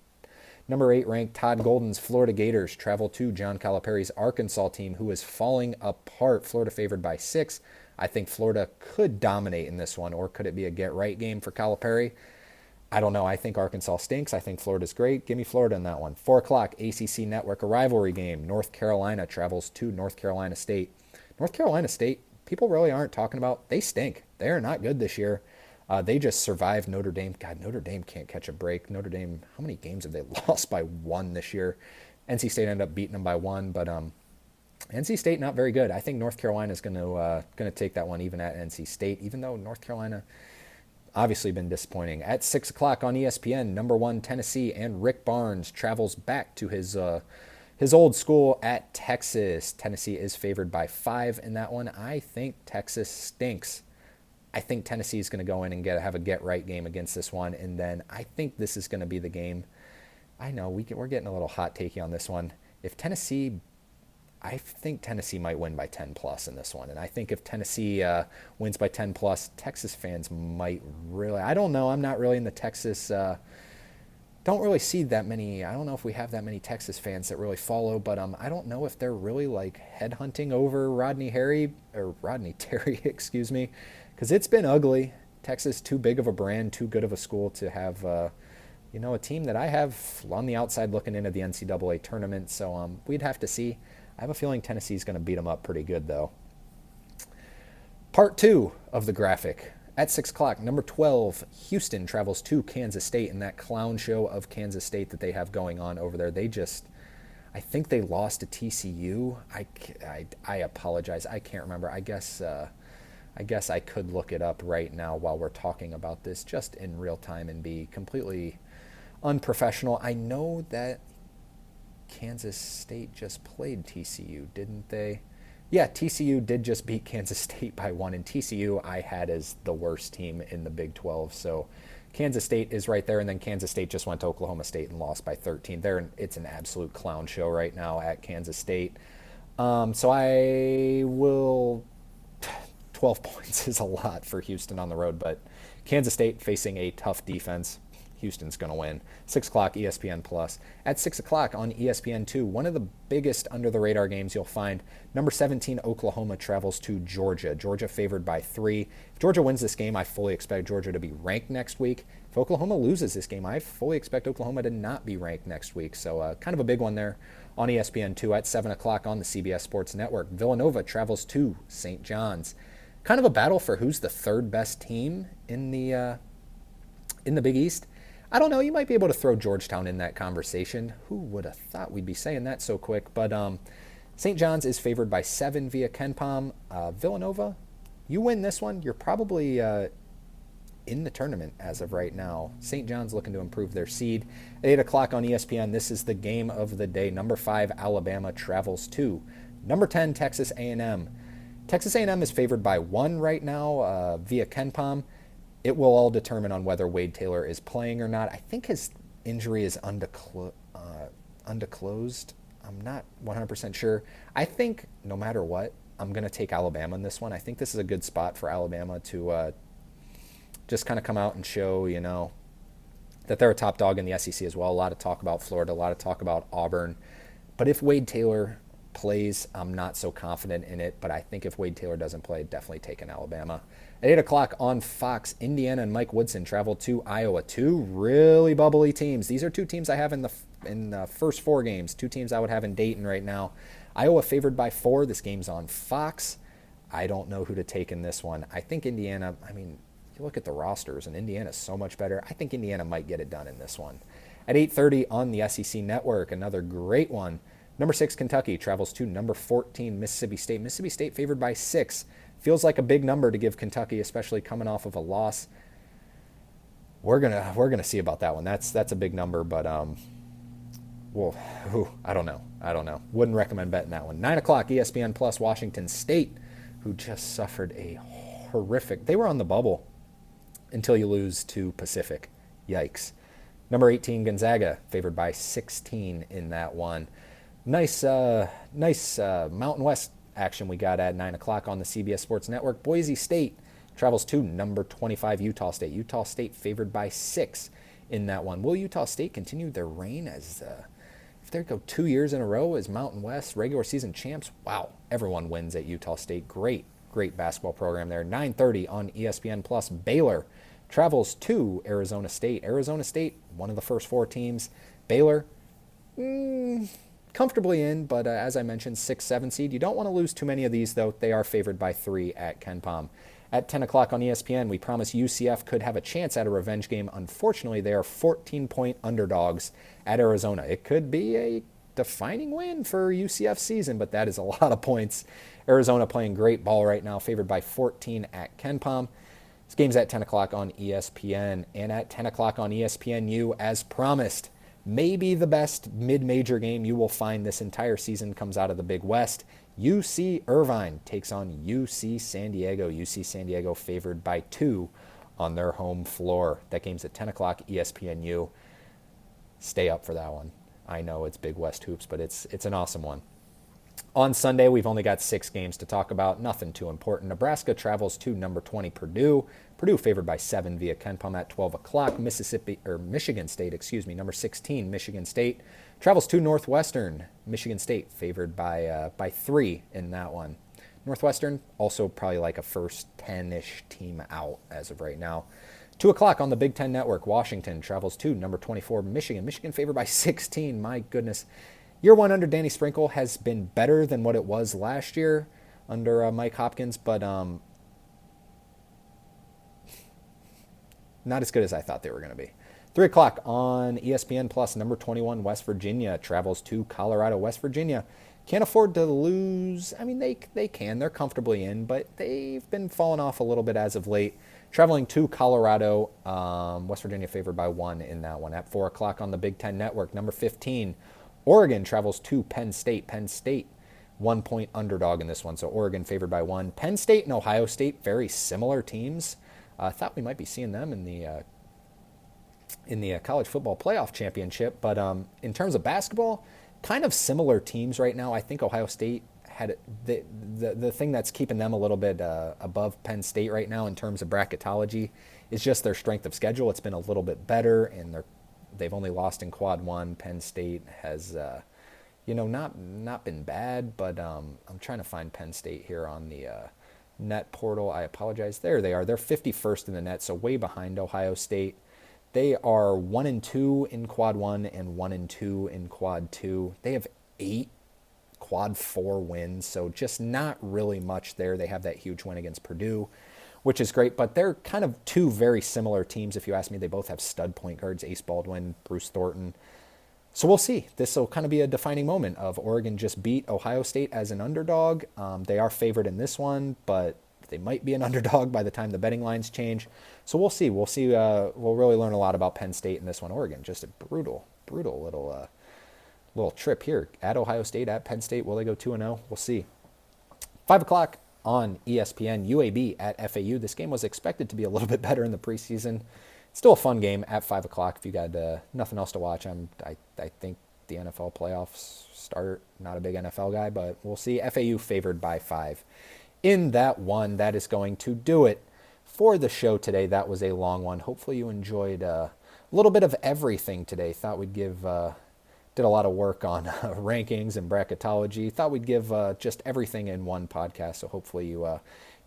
[SPEAKER 1] ranked Todd Golden's Florida Gators travel to John Calipari's Arkansas team, who is falling apart. Florida favored by 6. I think Florida could dominate in this one, or could it be a get-right game for Calipari? I don't know. I think Arkansas stinks. I think Florida's great. Give me Florida in that one. 4 o'clock, ACC Network, a rivalry game. North Carolina travels to North Carolina State. North Carolina State, people really aren't talking about. They stink. They are not good this year. They just survived Notre Dame. God, Notre Dame can't catch a break. Notre Dame, how many games have they lost by 1 this year? NC State ended up beating them by 1, but NC State not very good. I think North Carolina is going to take that one even at NC State, even though North Carolina obviously been disappointing. At 6 o'clock on ESPN, number 1 Tennessee, and Rick Barnes travels back to his old school at Texas. Tennessee is favored by 5 in that one. I think Texas stinks. I think Tennessee is going to go in and have a get-right game against this one, and then I think this is going to be the game. I know we're getting a little hot takey on this one. I think Tennessee might win by 10 plus in this one, and I think if Tennessee wins by 10 plus, Texas fans might really. I don't know. I'm not really in the Texas. Don't really see that many. I don't know if we have that many Texas fans that really follow, but I don't know if they're really like headhunting over Rodney Terry, excuse me. Because it's been ugly. Texas, too big of a brand, too good of a school to have, a team that I have on the outside looking into the NCAA tournament. So we'd have to see. I have a feeling Tennessee's going to beat them up pretty good, though. Part 2 of the graphic. At 6 o'clock, number 12, Houston travels to Kansas State in that clown show of Kansas State that they have going on over there. I think they lost to TCU. I apologize. I can't remember. I guess I could look it up right now while we're talking about this just in real time and be completely unprofessional. I know that Kansas State just played TCU, didn't they? Yeah, TCU did just beat Kansas State by 1, and TCU I had as the worst team in the Big 12. So Kansas State is right there, and then Kansas State just went to Oklahoma State and lost by 13. It's an absolute clown show right now at Kansas State. So I will... 12 points is a lot for Houston on the road, but Kansas State facing a tough defense. Houston's going to win. 6 o'clock, ESPN Plus. At 6 o'clock on ESPN2, one of the biggest under-the-radar games you'll find. Number 17, Oklahoma travels to Georgia. Georgia favored by 3. If Georgia wins this game, I fully expect Georgia to be ranked next week. If Oklahoma loses this game, I fully expect Oklahoma to not be ranked next week. So kind of a big one there on ESPN2 at 7 o'clock on the CBS Sports Network. Villanova travels to St. John's. Kind of a battle for who's the third best team in the Big East. I don't know. You might be able to throw Georgetown in that conversation. Who would have thought we'd be saying that so quick? But St. John's is favored by 7 via KenPom. Villanova, you win this one, you're probably in the tournament as of right now. St. John's looking to improve their seed. At 8 o'clock on ESPN, this is the game of the day. Number 5, Alabama travels to number 10, Texas A&M. Texas A&M is favored by 1 right now via KenPom. It will all determine on whether Wade Taylor is playing or not. I think his injury is undisclosed. I'm not 100% sure. I think no matter what, I'm going to take Alabama in this one. I think this is a good spot for Alabama to just kind of come out and show, that they're a top dog in the SEC as well. A lot of talk about Florida, a lot of talk about Auburn. But if Wade Taylor plays, I'm not so confident in it. But I think if Wade Taylor doesn't play, definitely taking Alabama. At 8 o'clock on Fox, Indiana and Mike Woodson travel to Iowa. 2 really bubbly teams. These are 2 teams I have in the first 4 games. 2 teams I would have in Dayton right now. Iowa favored by 4. This game's on Fox. I don't know who to take in this one. I think Indiana, you look at the rosters, and Indiana's so much better. I think Indiana might get it done in this one. At 8:30 on the SEC Network, another great one. Number 6, Kentucky travels to number 14, Mississippi State. Mississippi State favored by 6. Feels like a big number to give Kentucky, especially coming off of a loss. We're gonna see about that one. That's a big number, but well, I don't know. Wouldn't recommend betting that one. 9 o'clock, ESPN Plus, Washington State, who just suffered a horrific. They were on the bubble until you lose to Pacific. Yikes. Number 18, Gonzaga, favored by 16 in that one. Nice Mountain West action we got at 9 o'clock on the CBS Sports Network. Boise State travels to number 25, Utah State. Utah State favored by 6 in that one. Will Utah State continue their reign as if they go 2 years in a row as Mountain West regular season champs? Wow, everyone wins at Utah State. Great basketball program there. 9:30 on ESPN Plus. Baylor travels to Arizona State. Arizona State, one of the first 4 teams. Baylor, comfortably in, but as I mentioned, 6-7 seed. You don't want to lose too many of these, though. They are favored by 3 at KenPom. At 10 o'clock on ESPN, we promise UCF could have a chance at a revenge game. Unfortunately, they are 14-point underdogs at Arizona. It could be a defining win for UCF's season, but that is a lot of points. Arizona playing great ball right now, favored by 14 at KenPom. This game's at 10 o'clock on ESPN, and at 10 o'clock on ESPNU, as promised, maybe the best mid-major game you will find this entire season comes out of the Big West. UC Irvine takes on UC San Diego. UC San Diego favored by 2 on their home floor. That game's at 10 o'clock ESPNU. Stay up for that one. I know it's Big West hoops, but it's an awesome one. On Sunday, we've only got 6 games to talk about. Nothing too important. Nebraska travels to number 20 Purdue. Purdue favored by 7 via KenPom at 12 o'clock. Michigan State, number 16 Michigan State travels to Northwestern. Michigan State favored by 3 in that one. Northwestern also probably like a first 10-ish team out as of right now. 2 o'clock on the Big Ten Network. Washington travels to number 24 Michigan. Michigan favored by 16. My goodness. Year 1 under Danny Sprinkle has been better than what it was last year under Mike Hopkins, but not as good as I thought they were going to be. 3 o'clock on ESPN Plus, number 21 West Virginia travels to Colorado. West Virginia can't afford to lose. I mean, they can. They're comfortably in, but they've been falling off a little bit as of late. Traveling to Colorado, West Virginia favored by 1 in that one. At 4 o'clock on the Big Ten Network, number 15 Oregon travels to Penn State. Penn State, 1-point underdog in this one. So Oregon favored by 1. Penn State and Ohio State, very similar teams. I thought we might be seeing them in the college football playoff championship. But in terms of basketball, kind of similar teams right now. I think Ohio State had the thing that's keeping them a little bit above Penn State right now in terms of bracketology is just their strength of schedule. It's been a little bit better, and they've only lost in quad 1. Penn State has, not been bad, but I'm trying to find Penn State here on the net portal. I apologize. There they are. They're 51st in the net, so way behind Ohio State. They are 1-2 in quad 1 and 1-2 in quad 2. They have 8 quad 4 wins, so just not really much there. They have that huge win against Purdue, which is great, but they're kind of 2 very similar teams. If you ask me, they both have stud point guards, Ace Baldwin, Bruce Thornton. So we'll see. This will kind of be a defining moment of Oregon just beat Ohio State as an underdog. They are favored in this one, but they might be an underdog by the time the betting lines change. So we'll see. We'll really learn a lot about Penn State in this one. Oregon, just a brutal little trip here. At Ohio State, at Penn State, will they go 2-0? We'll see. 5 o'clock on ESPN, UAB at FAU. This game was expected to be a little bit better in the preseason. Still a fun game at 5 o'clock if you got nothing else to watch. I think the NFL playoffs start. Not a big NFL guy, but we'll see. FAU favored by 5. In that one, that is going to do it for the show today. That was a long one. Hopefully you enjoyed a little bit of everything today. Thought we'd give... did a lot of work on rankings and bracketology. Thought we'd give just everything in one podcast, so hopefully you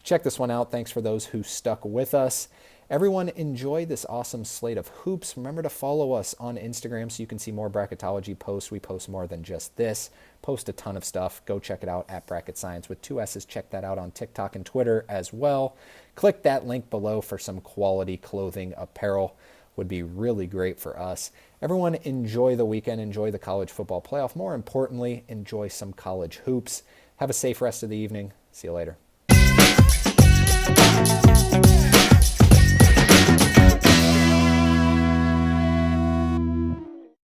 [SPEAKER 1] check this one out. Thanks for those who stuck with us. Everyone enjoy this awesome slate of hoops. Remember to follow us on Instagram so you can see more bracketology posts. We post more than just this. Post a ton of stuff. Go check it out at Bracket Science with 2 S's. Check that out on TikTok and Twitter as well. Click that link below for some quality clothing apparel. Would be really great for us. Everyone enjoy the weekend. Enjoy the college football playoff. More importantly, enjoy some college hoops. Have a safe rest of the evening. See you later.